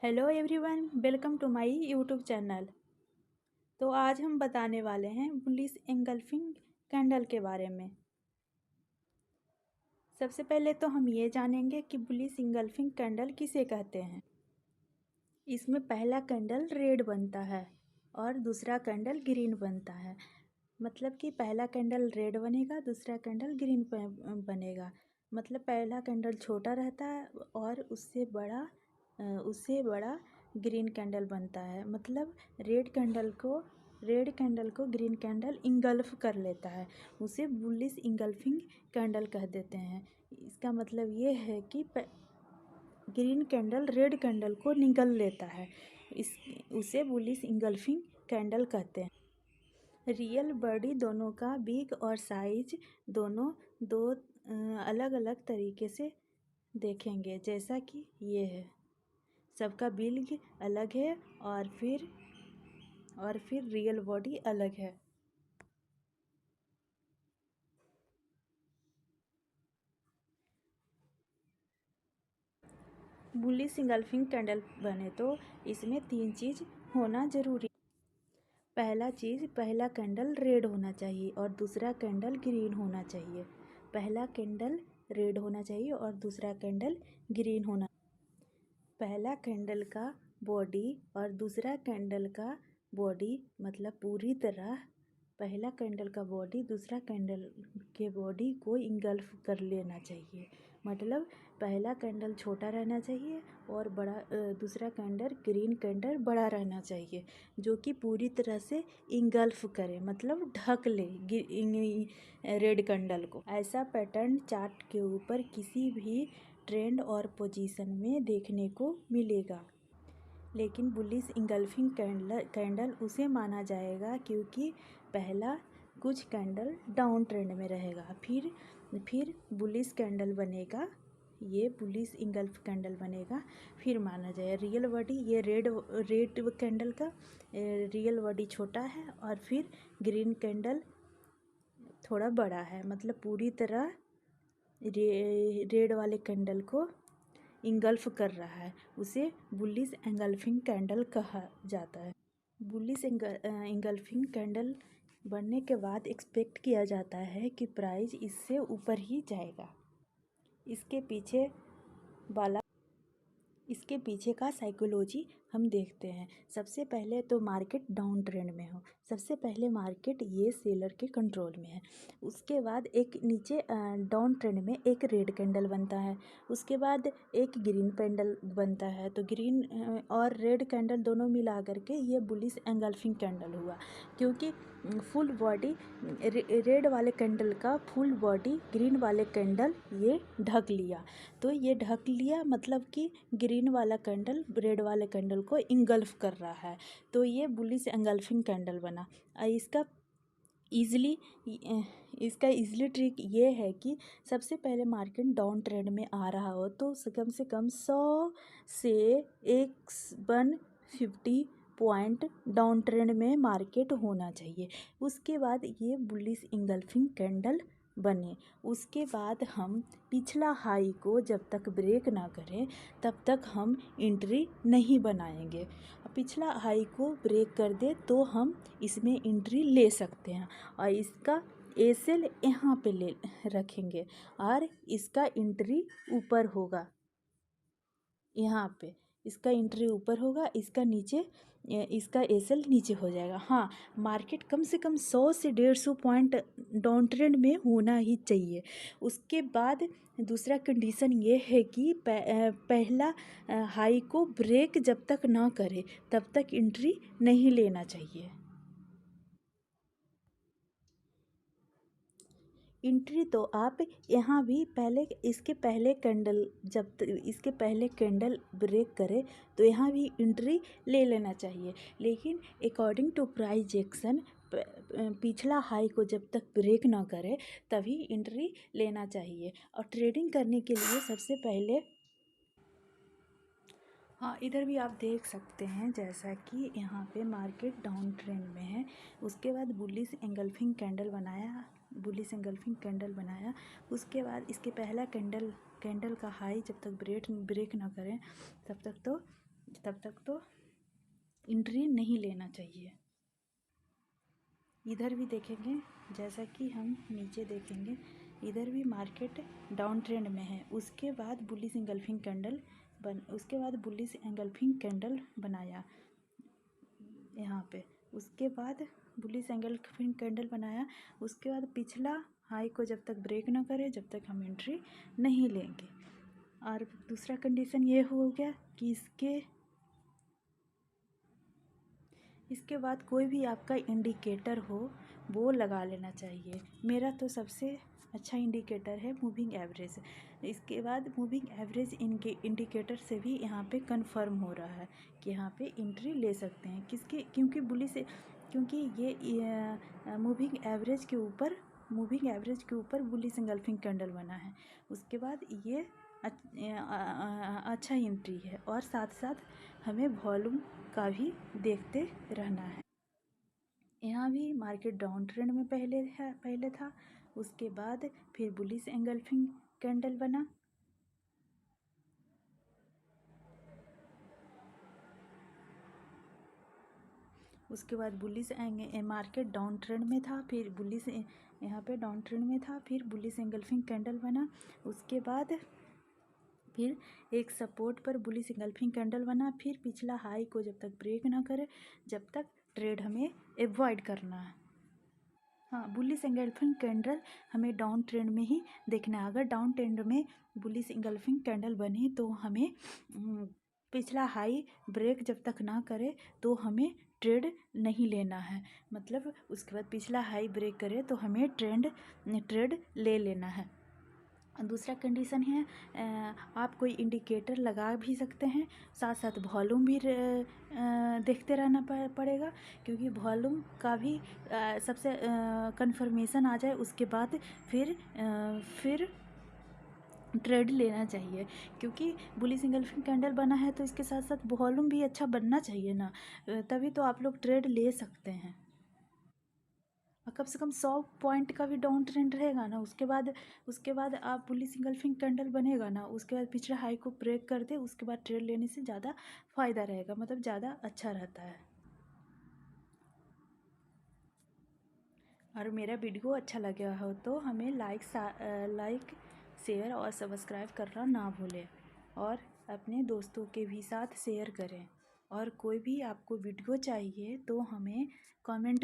Hello everyone, welcome to my YouTube channel. तो आज हम बताने वाले हैं बुलिश एंगल्फिंग कैंडल के बारे में। सबसे पहले तो हम ये जानेंगे कि बुलिश एंगल्फिंग कैंडल किसे कहते हैं। इसमें पहला कैंडल रेड बनता है और दूसरा कैंडल ग्रीन बनता है। मतलब कि पहला कैंडल रेड बनेगा, दूसरा कैंडल ग्रीन बनेगा। मतलब पहला कैंडल छोटा रहता है और उससे बड़ा ग्रीन कैंडल बनता है। मतलब रेड कैंडल को ग्रीन कैंडल इंगल्फ कर लेता है, उसे बुलिश इंगल्फिंग कैंडल कह देते हैं। इसका मतलब ये है कि ग्रीन कैंडल रेड कैंडल को निगल लेता है, उसे बुलिश इंगल्फिंग कैंडल कहते हैं। रियल बॉडी दोनों का बिग और साइज दोनों दो अलग अलग तरीके से देखेंगे। जैसा कि ये है, सबका बिल्ग अलग है और फिर रियल बॉडी अलग है। बुलिश इंगल्फिंग कैंडल बने तो इसमें 3 चीज़ होना ज़रूरी। पहला कैंडल रेड होना चाहिए और दूसरा कैंडल ग्रीन होना चाहिए। पहला कैंडल रेड होना चाहिए और दूसरा कैंडल ग्रीन होना। पहला कैंडल का बॉडी और दूसरा कैंडल का बॉडी मतलब पूरी तरह पहला कैंडल का बॉडी दूसरा कैंडल के बॉडी को इंगल्फ कर लेना चाहिए। मतलब पहला कैंडल छोटा रहना चाहिए और दूसरा कैंडल ग्रीन कैंडल बड़ा रहना चाहिए, जो कि पूरी तरह से इंगल्फ करे, मतलब ढक ले रेड कैंडल को। ऐसा पैटर्न चार्ट के ऊपर किसी भी ट्रेंड और पोजीशन में देखने को मिलेगा। लेकिन बुलिश इंगल्फिंग कैंडल उसे माना जाएगा क्योंकि पहला कुछ कैंडल डाउन ट्रेंड में रहेगा, फिर बुलिश कैंडल बनेगा, ये बुलिश इंगल्फ कैंडल बनेगा, फिर माना जाए रियल बॉडी। ये रेड कैंडल का रियल बॉडी छोटा है और फिर ग्रीन कैंडल थोड़ा बड़ा है, मतलब पूरी तरह रेड वाले कैंडल को इंगल्फ कर रहा है, उसे बुलिश एंगल्फिंग कैंडल कहा जाता है। बुलिश एंगल्फिंग कैंडल बनने के बाद एक्सपेक्ट किया जाता है कि प्राइस इससे ऊपर ही जाएगा। इसके पीछे का साइकोलॉजी हम देखते हैं। सबसे पहले तो मार्केट डाउन ट्रेंड में हो, सबसे पहले मार्केट ये सेलर के कंट्रोल में है। उसके बाद एक नीचे डाउन ट्रेंड में एक रेड कैंडल बनता है, उसके बाद एक ग्रीन कैंडल बनता है। तो ग्रीन और रेड कैंडल दोनों मिला करके ये बुलिश एंगल्फिंग कैंडल हुआ, क्योंकि फुल बॉडी रेड वाले कैंडल का फुल बॉडी ग्रीन वाले कैंडल ये ढक लिया। तो ये ढक लिया मतलब कि ग्रीन वाला कैंडल रेड वाले कैंडल को इंगल्फ कर रहा है, तो ये बुलिश एंगल्फिंग कैंडल बना। इसका इजली ट्रिक ये है कि सबसे पहले मार्केट डाउन ट्रेंड में आ रहा हो तो कम से कम 100 से 150 पॉइंट डाउन ट्रेंड में मार्केट होना चाहिए। उसके बाद ये बुलिश इंगल्फिंग कैंडल बने। उसके बाद हम पिछला हाई को जब तक ब्रेक ना करें तब तक हम एंट्री नहीं बनाएंगे। पिछला हाई को ब्रेक कर दे तो हम इसमें एंट्री ले सकते हैं और इसका एसएल यहाँ पे ले रखेंगे और इसका एंट्री ऊपर होगा। यहाँ पे इसका एंट्री ऊपर होगा, इसका एसएल नीचे हो जाएगा। हाँ, मार्केट कम से कम 100 से 150 पॉइंट डाउन ट्रेंड में होना ही चाहिए। उसके बाद दूसरा कंडीशन ये है कि पहला हाई को ब्रेक जब तक ना करे तब तक एंट्री नहीं लेना चाहिए। एंट्री तो आप यहाँ भी इसके पहले कैंडल ब्रेक करे तो यहाँ भी एंट्री ले लेना चाहिए। लेकिन अकॉर्डिंग टू प्राइस एक्शन पिछला हाई को जब तक ब्रेक ना करे तभी एंट्री लेना चाहिए। और ट्रेडिंग करने के लिए सबसे पहले हाँ, इधर भी आप देख सकते हैं जैसा कि यहाँ पे मार्केट डाउन ट्रेंड में है। उसके बाद बुलिश एंगल्फिंग कैंडल बनाया। उसके बाद इसके पहला कैंडल का हाई जब तक ब्रेक ना करें तब तक तो एंट्री नहीं लेना चाहिए। इधर भी देखेंगे, जैसा कि हम नीचे देखेंगे, इधर भी मार्केट डाउन ट्रेंड में है। उसके बाद बुलिश एंगल्फिंग कैंडल बनाया यहाँ पे। उसके बाद बुलिश एंगल्फिंग कैंडल बनाया। उसके बाद पिछला हाई को जब तक ब्रेक ना करे जब तक हम एंट्री नहीं लेंगे। और दूसरा कंडीशन ये हो गया कि इसके बाद कोई भी आपका इंडिकेटर हो वो लगा लेना चाहिए। मेरा तो सबसे अच्छा इंडिकेटर है मूविंग एवरेज। इसके बाद मूविंग एवरेज इनके इंडिकेटर से भी यहाँ पे कंफर्म हो रहा है कि यहाँ पे एंट्री ले सकते हैं। क्योंकि ये मूविंग एवरेज के ऊपर बुलिश एंगल्फिंग कैंडल बना है। उसके बाद ये अच्छा एंट्री है। और साथ साथ हमें वॉल्यूम का भी देखते रहना है। यहाँ भी मार्केट डाउन ट्रेंड में पहले था। उसके बाद फिर बुलिश एंगल्फिंग कैंडल बना। उसके बाद मार्केट डाउन ट्रेंड में था, फिर बुलिश यहाँ पे डाउन ट्रेंड में था, फिर बुलिश एंगल्फिंग कैंडल बना। उसके बाद फिर एक सपोर्ट पर बुलिश एंगल्फिंग कैंडल बना। फिर पिछला हाई को जब तक ब्रेक ना करे जब तक ट्रेड हमें एवॉइड करना है। हाँ, बुलिश एंगल्फिंग कैंडल हमें डाउन ट्रेंड में ही देखना है। अगर डाउन ट्रेंड में बुलिश एंगल्फिंग कैंडल बने तो हमें पिछला हाई ब्रेक जब तक ना करे तो हमें ट्रेड नहीं लेना है। मतलब उसके बाद पिछला हाई ब्रेक करे तो हमें ट्रेड ले लेना है। दूसरा कंडीशन है, आप कोई इंडिकेटर लगा भी सकते हैं, साथ साथ वॉल्यूम भी देखते रहना पड़ेगा। क्योंकि वॉल्यूम का भी सबसे कंफर्मेशन आ जाए उसके बाद फिर ट्रेड लेना चाहिए। क्योंकि बुलिश एंगल्फिंग कैंडल बना है तो इसके साथ साथ वॉल्यूम भी अच्छा बनना चाहिए ना, तभी तो आप लोग ट्रेड ले सकते हैं। कम से कम 100 पॉइंट का भी डाउन ट्रेंड रहेगा ना। उसके बाद आप बुलिश एंगल्फिंग कैंडल बनेगा ना, उसके बाद पिछले हाई को ब्रेक कर दे, उसके बाद ट्रेड लेने से ज़्यादा फ़ायदा रहेगा, मतलब ज़्यादा अच्छा रहता है। और मेरा वीडियो अच्छा लगा हो तो हमें लाइक शेयर और सब्सक्राइब करना ना भूलें। और अपने दोस्तों के भी साथ शेयर करें। और कोई भी आपको वीडियो चाहिए तो हमें कमेंट